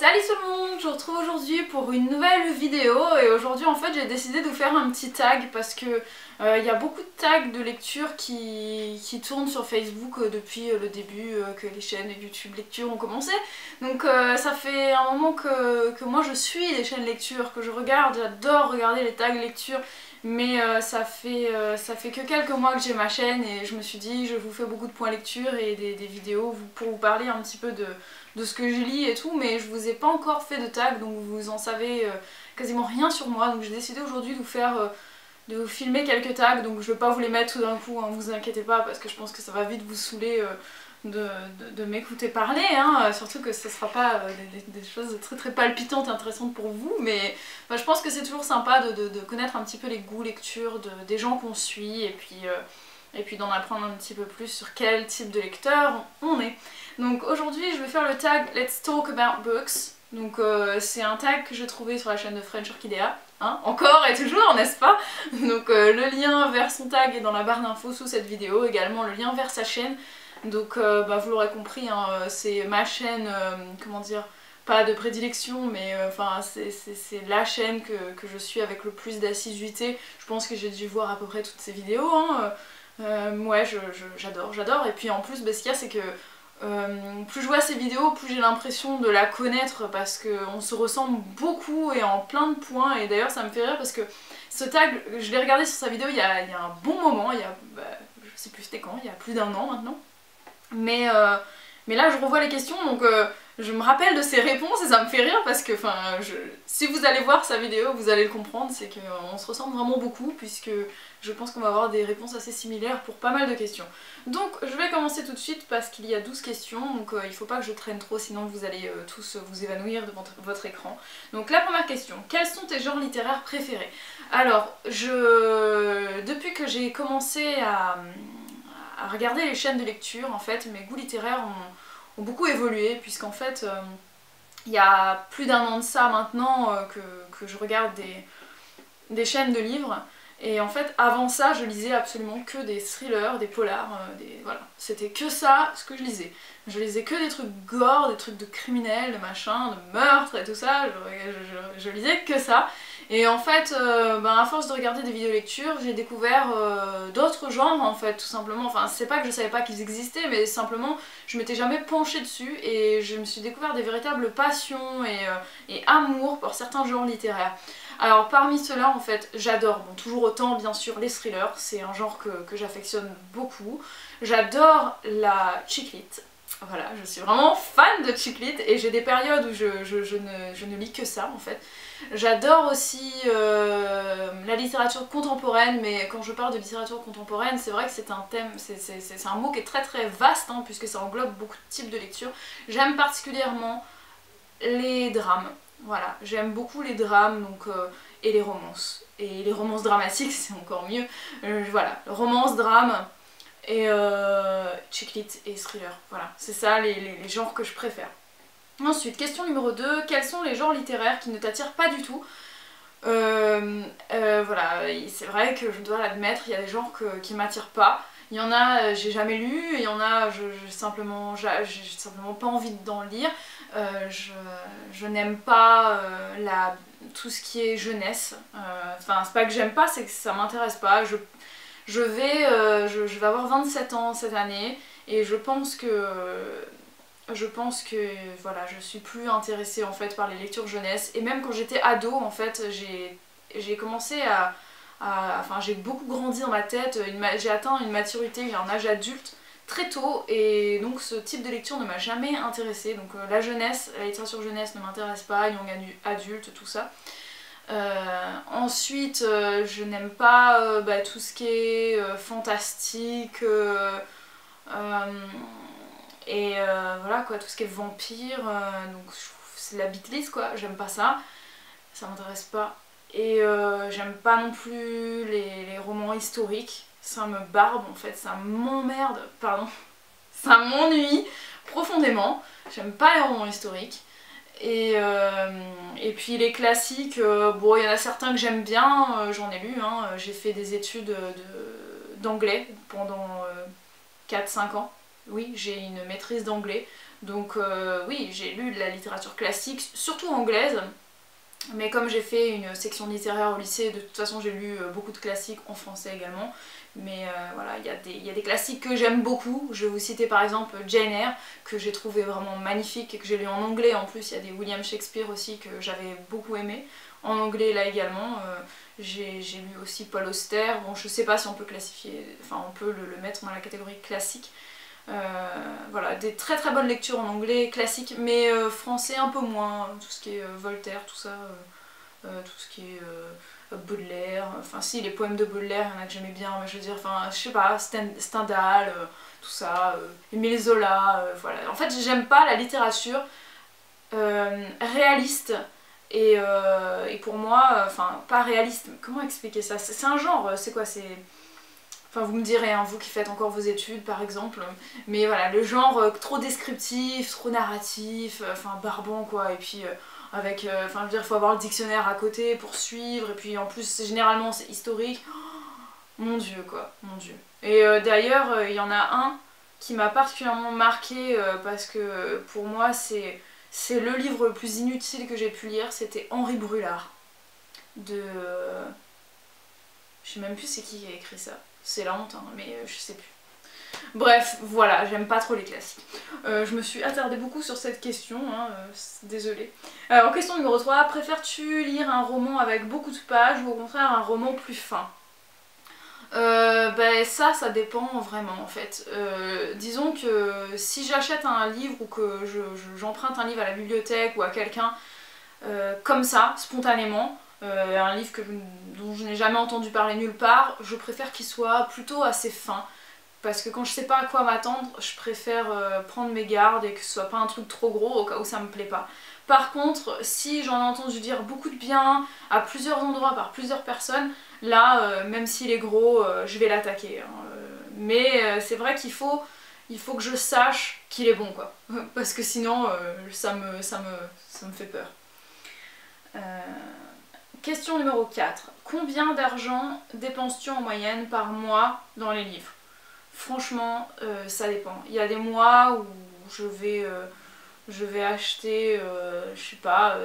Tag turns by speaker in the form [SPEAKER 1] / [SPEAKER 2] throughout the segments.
[SPEAKER 1] Salut tout le monde, je vous retrouve aujourd'hui pour une nouvelle vidéo et aujourd'hui en fait j'ai décidé de vous faire un petit tag parce que il y a beaucoup de tags de lecture qui tournent sur Facebook depuis le début que les chaînes YouTube lecture ont commencé. Donc ça fait un moment que moi je suis les chaînes lecture, que je regarde, j'adore regarder les tags lecture. Mais ça fait que quelques mois que j'ai ma chaîne et je me suis dit je vous fais beaucoup de points lecture et des vidéos pour vous parler un petit peu de ce que je lis et tout, mais je vous ai pas encore fait de tag donc vous en savez quasiment rien sur moi, donc j'ai décidé aujourd'hui de vous faire de vous filmer quelques tags, donc je vais pas vous les mettre tout d'un coup, hein, vous inquiétez pas parce que je pense que ça va vite vous saouler de m'écouter parler, hein, surtout que ce sera pas des choses très palpitantes et intéressantes pour vous, mais enfin, je pense que c'est toujours sympa de connaître un petit peu les goûts lecture des gens qu'on suit et puis d'en apprendre un petit peu plus sur quel type de lecteur on est. Donc aujourd'hui je vais faire le tag Let's Talk About Books, donc c'est un tag que j'ai trouvé sur la chaîne de French Orchidea, hein, encore et toujours n'est-ce pas? Donc le lien vers son tag est dans la barre d'infos sous cette vidéo, également le lien vers sa chaîne. Donc vous l'aurez compris, hein, c'est ma chaîne, comment dire, pas de prédilection, mais enfin c'est la chaîne que je suis avec le plus d'assiduité. Je pense que j'ai dû voir à peu près toutes ces vidéos, hein. Ouais, j'adore. Et puis en plus, ce qu'il y a, c'est que plus je vois ces vidéos, plus j'ai l'impression de la connaître parce qu'on se ressemble beaucoup et en plein de points. Et d'ailleurs, ça me fait rire parce que ce tag, je l'ai regardé sur sa vidéo il y a un bon moment, il y a, je sais plus c'était quand, il y a plus d'1 an maintenant. Mais là je revois les questions donc je me rappelle de ses réponses et ça me fait rire parce que si vous allez voir sa vidéo vous allez le comprendre, c'est qu'on se ressemble vraiment beaucoup puisque je pense qu'on va avoir des réponses assez similaires pour pas mal de questions. Donc je vais commencer tout de suite parce qu'il y a 12 questions donc il faut pas que je traîne trop sinon vous allez tous vous évanouir devant votre écran. Donc la première question, quels sont tes genres littéraires préférés? Alors depuis que j'ai commencé à regarder les chaînes de lecture, en fait, mes goûts littéraires ont beaucoup évolué, puisqu'en fait, il y a plus d'1 an de ça maintenant que je regarde des chaînes de livres, et en fait, avant ça, je lisais absolument que des thrillers, des polars, voilà. C'était que ça, ce que je lisais. Je lisais que des trucs gore, des trucs de criminels, de machin, de meurtres et tout ça, je lisais que ça. Et en fait, à force de regarder des vidéos lecture, j'ai découvert d'autres genres en fait, tout simplement. Enfin, c'est pas que je savais pas qu'ils existaient, mais simplement, je m'étais jamais penchée dessus et je me suis découvert des véritables passions et amour pour certains genres littéraires. Alors parmi ceux-là, en fait, j'adore, bon, toujours autant bien sûr les thrillers, c'est un genre que j'affectionne beaucoup. J'adore la chick lit. Voilà, je suis vraiment fan de chick lit et j'ai des périodes où je ne lis que ça en fait. J'adore aussi la littérature contemporaine, mais quand je parle de littérature contemporaine, c'est vrai que c'est un thème, c'est un mot qui est très vaste, hein, puisque ça englobe beaucoup de types de lectures. J'aime particulièrement les drames, voilà, j'aime beaucoup les drames donc, et les romances. Et les romances dramatiques, c'est encore mieux. Voilà, romance, drame et chick lit et thriller, voilà, c'est ça les genres que je préfère. Ensuite, question numéro 2, quels sont les genres littéraires qui ne t'attirent pas du tout? Voilà, c'est vrai que je dois l'admettre, il y a des genres qui m'attirent pas. Il y en a, j'ai jamais lu, et il y en a, j'ai simplement pas envie d'en lire. Je n'aime pas tout ce qui est jeunesse. Enfin, c'est pas que j'aime pas, c'est que ça m'intéresse pas. Je vais avoir 27 ans cette année, et je pense que voilà, je suis plus intéressée en fait par les lectures jeunesse, et même quand j'étais ado en fait j'ai commencé enfin j'ai beaucoup grandi dans ma tête, j'ai atteint une maturité, un âge adulte très tôt, et donc ce type de lecture ne m'a jamais intéressée, donc la jeunesse, la littérature jeunesse ne m'intéresse pas, young adulte, tout ça. Ensuite je n'aime pas tout ce qui est fantastique, et voilà quoi, tout ce qui est vampire, donc c'est la bitlist quoi, j'aime pas ça, ça m'intéresse pas. Et j'aime pas non plus les romans historiques, ça me barbe en fait, ça m'emmerde, pardon, ça m'ennuie profondément, j'aime pas les romans historiques. Et puis les classiques, bon il y en a certains que j'aime bien, j'en ai lu, hein, j'ai fait des études d'anglais pendant 4-5 ans. Oui, j'ai une maîtrise d'anglais, Donc oui, j'ai lu de la littérature classique, surtout anglaise. Mais comme j'ai fait une section littéraire au lycée, de toute façon j'ai lu beaucoup de classiques en français également. Mais voilà, il y a des classiques que j'aime beaucoup. Je vais vous citer par exemple Jane Eyre, que j'ai trouvé vraiment magnifique et que j'ai lu en anglais en plus. Il y a des William Shakespeare aussi que j'avais beaucoup aimé. En anglais là également. J'ai lu aussi Paul Auster. Bon, je sais pas si on peut classifier, enfin on peut le mettre dans la catégorie classique. Voilà, des très très bonnes lectures en anglais classique, mais français un peu moins, tout ce qui est Voltaire, tout ça, tout ce qui est Baudelaire, enfin si, les poèmes de Baudelaire, il y en a que j'aimais bien, mais je veux dire, enfin je sais pas, Stendhal, tout ça, Émile Zola, voilà. En fait j'aime pas la littérature réaliste, et pour moi, enfin pas réaliste, comment expliquer ça, c'est un genre, c'est quoi, c'est... Enfin vous me direz, hein, vous qui faites encore vos études par exemple, mais voilà, le genre trop descriptif, trop narratif, enfin barbant quoi, et puis avec, enfin je veux dire, il faut avoir le dictionnaire à côté pour suivre, et puis en plus généralement c'est historique, mon dieu quoi, mon dieu. Et d'ailleurs il y en a un qui m'a particulièrement marqué parce que pour moi c'est le livre le plus inutile que j'ai pu lire, c'était Henri Brulard, de... je sais même plus c'est qui a écrit ça. C'est la honte, hein, mais je sais plus. Bref, voilà, j'aime pas trop les classiques. Je me suis attardée beaucoup sur cette question, hein, désolée. Alors, question numéro 3, préfères-tu lire un roman avec beaucoup de pages ou au contraire un roman plus fin? Ben ça dépend vraiment en fait. Disons que si j'achète un livre ou que j'emprunte un livre à la bibliothèque ou à quelqu'un comme ça, spontanément, un livre dont je n'ai jamais entendu parler nulle part, je préfère qu'il soit plutôt assez fin. Parce que quand je sais pas à quoi m'attendre, je préfère prendre mes gardes et que ce soit pas un truc trop gros au cas où ça me plaît pas. Par contre, si j'en ai entendu dire beaucoup de bien à plusieurs endroits par plusieurs personnes, là, même s'il est gros, je vais l'attaquer. Hein. Mais c'est vrai qu'il faut que je sache qu'il est bon quoi. Parce que sinon, ça me fait peur. Question numéro 4. Combien d'argent dépenses-tu en moyenne par mois dans les livres? Franchement, ça dépend. Il y a des mois où je vais acheter, je sais pas,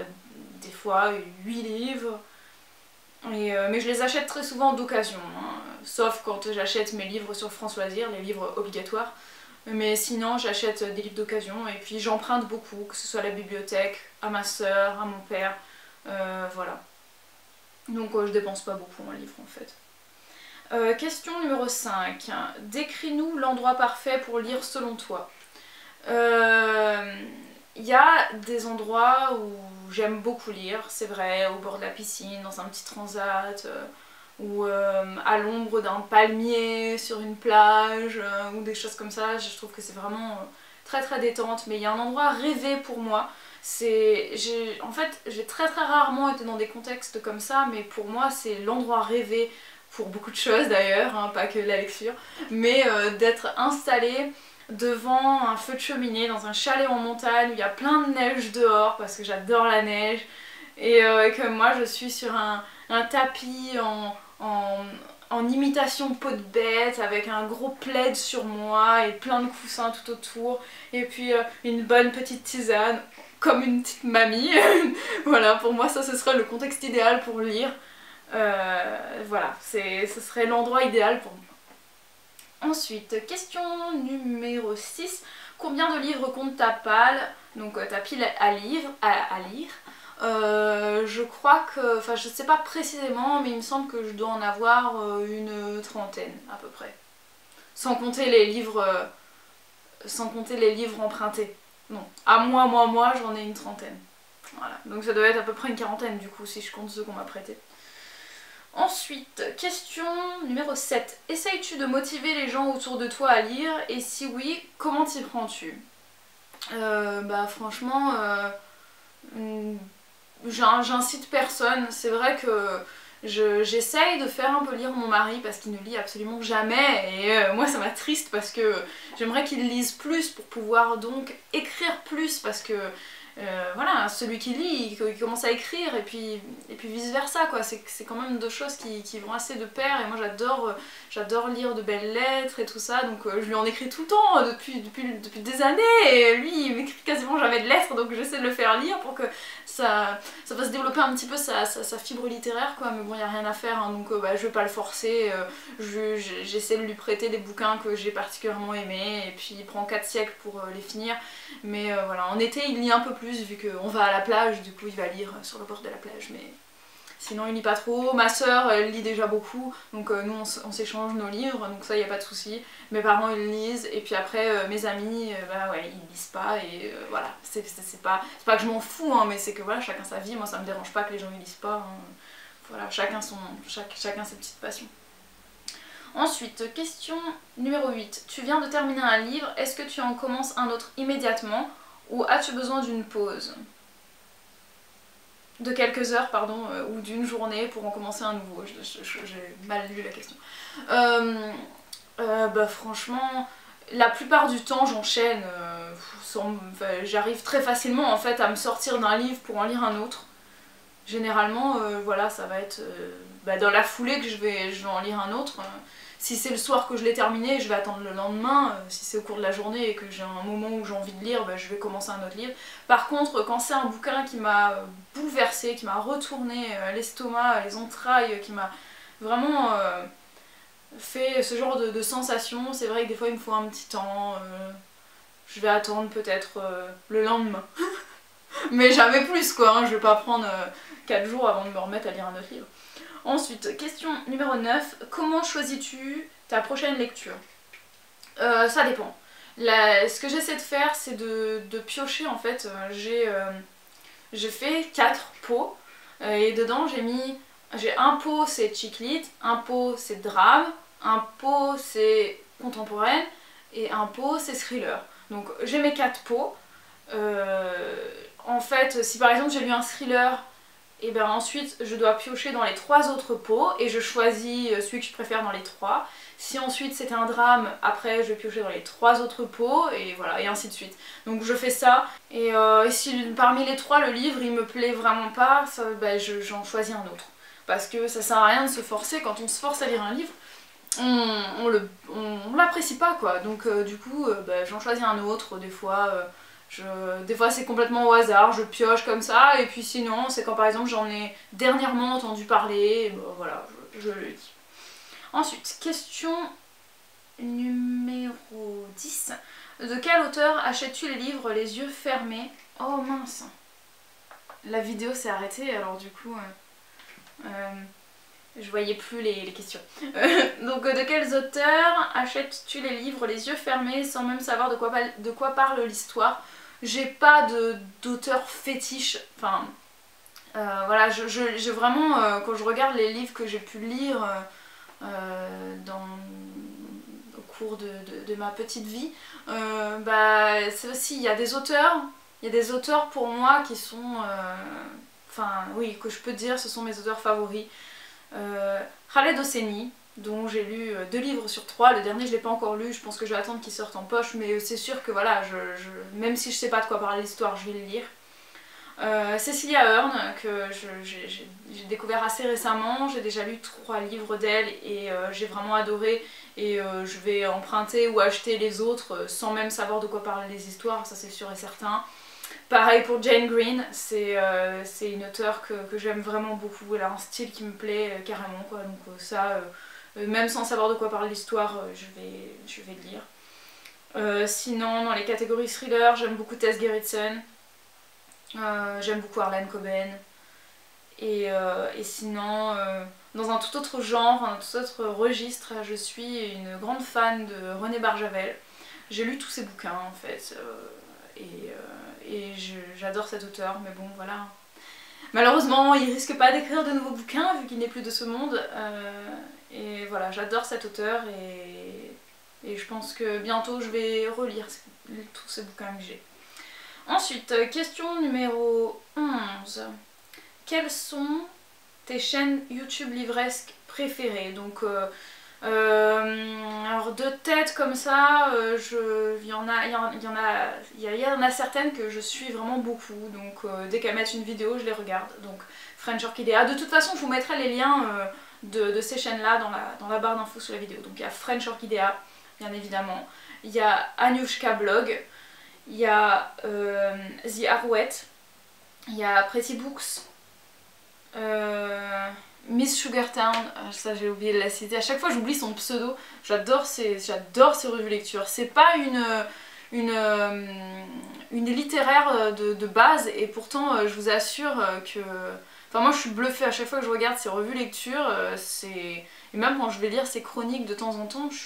[SPEAKER 1] des fois 8 livres. Mais je les achète très souvent d'occasion. Hein. Sauf quand j'achète mes livres sur France Loisirs, les livres obligatoires. Mais sinon, j'achète des livres d'occasion et puis j'emprunte beaucoup, que ce soit à la bibliothèque, à ma soeur, à mon père. Voilà. Donc je dépense pas beaucoup en livres en fait. Question numéro 5. Décris-nous l'endroit parfait pour lire selon toi. Il y a des endroits où j'aime beaucoup lire, c'est vrai, au bord de la piscine, dans un petit transat, ou à l'ombre d'un palmier sur une plage, ou des choses comme ça. Je trouve que c'est vraiment très très détente, mais il y a un endroit rêvé pour moi. En fait, j'ai très très rarement été dans des contextes comme ça, mais pour moi c'est l'endroit rêvé pour beaucoup de choses d'ailleurs, hein, pas que la lecture, mais d'être installée devant un feu de cheminée dans un chalet en montagne où il y a plein de neige dehors parce que j'adore la neige, et que moi je suis sur un tapis en imitation de peau de bête avec un gros plaid sur moi et plein de coussins tout autour, et puis une bonne petite tisane comme une petite mamie. Voilà, pour moi ça ce serait le contexte idéal pour lire. Voilà, ce serait l'endroit idéal pour moi. Ensuite, question numéro 6. Combien de livres compte ta pile, donc ta pile à lire, je crois que, enfin je sais pas précisément, mais il me semble que je dois en avoir une trentaine à peu près. Sans compter les livres empruntés. Non, à moi, j'en ai une trentaine. Voilà, donc ça doit être à peu près une quarantaine du coup, si je compte ceux qu'on m'a prêtés. Ensuite, question numéro 7. Essayes-tu de motiver les gens autour de toi à lire? Et si oui, comment t'y prends-tu? Bah franchement, j'incite personne. C'est vrai que j'essaye de faire un peu lire mon mari parce qu'il ne lit absolument jamais, et moi ça m'attriste parce que j'aimerais qu'il lise plus pour pouvoir donc écrire plus, parce que voilà, celui qui lit, il commence à écrire, et puis vice versa, quoi. C'est quand même deux choses qui vont assez de pair, et moi j'adore lire de belles lettres et tout ça, donc je lui en écris tout le temps depuis des années, et lui il m'écrit quasiment jamais de lettres, donc j'essaie de le faire lire pour que ça fasse développer un petit peu sa fibre littéraire, quoi. Mais bon, il n'y a rien à faire, hein, donc bah, je vais pas le forcer, j'essaie de lui prêter des bouquins que j'ai particulièrement aimés, et puis il prend 4 siècles pour les finir, mais voilà, en été il lit un peu plus vu qu'on va à la plage, du coup il va lire sur le bord de la plage, mais sinon il lit pas trop. Ma soeur elle lit déjà beaucoup, donc nous on s'échange nos livres, donc ça y a pas de souci. Mes parents ils lisent, et puis après mes amis, bah ouais, ils lisent pas, et voilà, c'est pas que je m'en fous, hein, mais c'est que voilà, chacun sa vie, moi ça me dérange pas que les gens ils lisent pas, hein. Voilà, chacun ses petites passions. Ensuite, question numéro 8. Tu viens de terminer un livre, est-ce que tu en commences un autre immédiatement ou as-tu besoin d'une pause? De quelques heures, pardon, ou d'une journée pour en commencer un nouveau. J'ai mal lu la question. Bah franchement, la plupart du temps j'enchaîne. J'arrive très facilement en fait à me sortir d'un livre pour en lire un autre. Généralement, voilà, ça va être bah, dans la foulée que je vais en lire un autre. Si c'est le soir que je l'ai terminé, je vais attendre le lendemain. Si c'est au cours de la journée et que j'ai un moment où j'ai envie de lire, bah, je vais commencer un autre livre. Par contre, quand c'est un bouquin qui m'a bouleversée, qui m'a retourné l'estomac, les entrailles, qui m'a vraiment fait ce genre de sensation, c'est vrai que des fois il me faut un petit temps. Je vais attendre peut-être le lendemain. Mais jamais plus, quoi, hein. Je vais pas prendre 4 jours avant de me remettre à lire un autre livre. Ensuite, question numéro 9. Comment choisis-tu ta prochaine lecture? Ça dépend. Ce que j'essaie de faire, c'est de piocher, en fait. J'ai fait 4 pots, et dedans j'ai un pot c'est chick lit, un pot c'est drame, un pot c'est contemporaine, et un pot c'est thriller. Donc j'ai mes 4 pots. En fait, si par exemple j'ai lu un thriller, et bien ensuite je dois piocher dans les 3 autres pots et je choisis celui que je préfère dans les 3. Si ensuite c'était un drame, après je vais piocher dans les 3 autres pots, et voilà, et ainsi de suite. Donc je fais ça, et si parmi les 3 le livre il me plaît vraiment pas, bah, j'en choisis un autre. Parce que ça sert à rien de se forcer, quand on se force à lire un livre, on l'apprécie pas, quoi. Donc du coup bah, j'en choisis un autre, des fois c'est complètement au hasard, je pioche comme ça, et puis sinon c'est quand par exemple j'en ai dernièrement entendu parler, et ben, voilà, je le dis. Ensuite, question numéro 10. De quel auteur achètes-tu les livres les yeux fermés? Oh mince, la vidéo s'est arrêtée, alors du coup je voyais plus les questions. Donc de quels auteurs achètes-tu les livres les yeux fermés sans même savoir de quoi parle l'histoire? J'ai pas d'auteur fétiche, enfin voilà, j'ai vraiment, quand je regarde les livres que j'ai pu lire au cours de ma petite vie, bah c'est aussi, il y a des auteurs pour moi qui sont, enfin oui, que je peux dire ce sont mes auteurs favoris. Khaled Hosseini, dont j'ai lu 2 livres sur 3, le dernier je l'ai pas encore lu, je pense que je vais attendre qu'il sorte en poche, mais c'est sûr que voilà, même si je sais pas de quoi parler l'histoire, je vais le lire. Cecilia Ahern, que j'ai découvert assez récemment, j'ai déjà lu 3 livres d'elle, et j'ai vraiment adoré, et je vais emprunter ou acheter les autres sans même savoir de quoi parlent les histoires, ça c'est sûr et certain. Pareil pour Jane Green, c'est une auteure que j'aime vraiment beaucoup, elle a un style qui me plaît carrément, quoi. Donc ça, même sans savoir de quoi parle l'histoire, je vais le lire. Sinon, dans les catégories thriller, j'aime beaucoup Tess Gerritsen, j'aime beaucoup Harlan Coben, et sinon, dans un tout autre genre, un tout autre registre, je suis une grande fan de René Barjavel. J'ai lu tous ses bouquins en fait, et j'adore cet auteur, mais bon voilà. Malheureusement, il risque pas d'écrire de nouveaux bouquins vu qu'il n'est plus de ce monde, et voilà, j'adore cet auteur, et je pense que bientôt je vais relire tous ces bouquins que j'ai. Ensuite, question numéro 11. Quelles sont tes chaînes YouTube livresques préférées? Donc Alors de tête comme ça, il y en a certaines que je suis vraiment beaucoup, donc dès qu'elles mettent une vidéo je les regarde. Donc French Orchidea, de toute façon je vous mettrai les liens de ces chaînes là dans la barre d'infos sous la vidéo. Donc il y a French Orchidea bien évidemment, il y a Anushka Blog, il y a The Arouette, il y a Pretty Books, Miss Sugartown, ça j'ai oublié de la citer, à chaque fois j'oublie son pseudo, j'adore ces revues lecture. C'est pas une littéraire de base et pourtant je vous assure que... Enfin moi je suis bluffée à chaque fois que je regarde ces revues lecture, et même quand je vais lire ces chroniques de temps en temps, je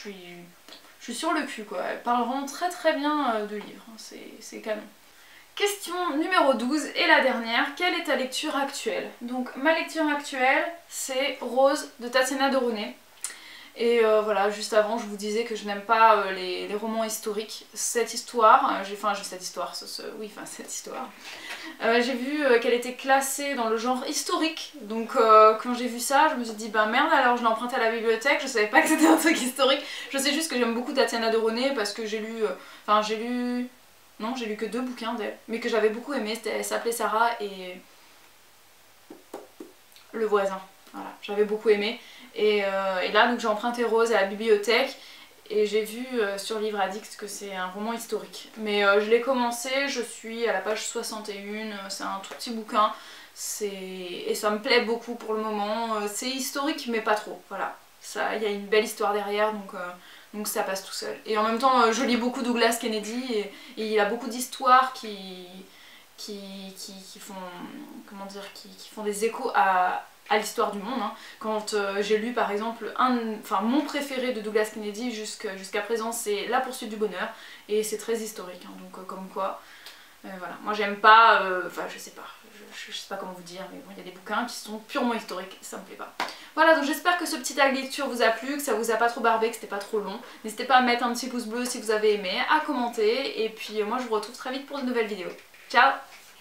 [SPEAKER 1] suis sur le cul quoi. Elle parle vraiment très très bien de livres, c'est canon. Question numéro 12 et la dernière, quelle est ta lecture actuelle? Donc ma lecture actuelle c'est Rose de Tatiana Doronet. Et voilà, juste avant je vous disais que je n'aime pas les romans historiques. Cette histoire, j'ai vu qu'elle était classée dans le genre historique. Donc quand j'ai vu ça, je me suis dit bah merde, alors je l'ai empruntée à la bibliothèque, je savais pas que c'était un truc historique. Je sais juste que j'aime beaucoup Tatiana Doronet parce que j'ai lu que 2 bouquins d'elle, mais que j'avais beaucoup aimé. Elle s'appelait Sarah et le voisin. Voilà, j'avais beaucoup aimé. Et là, donc j'ai emprunté Rose à la bibliothèque et j'ai vu sur Livre Addict que c'est un roman historique. Mais je l'ai commencé, je suis à la page 61, c'est un tout petit bouquin. Et ça me plaît beaucoup pour le moment. C'est historique, mais pas trop. Voilà, il y a une belle histoire derrière, donc ça passe tout seul. Et en même temps, je lis beaucoup Douglas Kennedy et il a beaucoup d'histoires qui font, comment dire, qui font des échos à l'histoire du monde. Hein. Quand j'ai lu par exemple mon préféré de Douglas Kennedy jusqu'à présent, c'est La poursuite du bonheur et c'est très historique. Hein. Donc comme quoi, voilà. Moi j'aime pas, je sais pas comment vous dire, mais bon, il y a des bouquins qui sont purement historiques, ça me plaît pas. Voilà, donc j'espère que ce petit tag lecture vous a plu, que ça vous a pas trop barbé, que c'était pas trop long. N'hésitez pas à mettre un petit pouce bleu si vous avez aimé, à commenter, et puis moi je vous retrouve très vite pour de nouvelles vidéos. Ciao!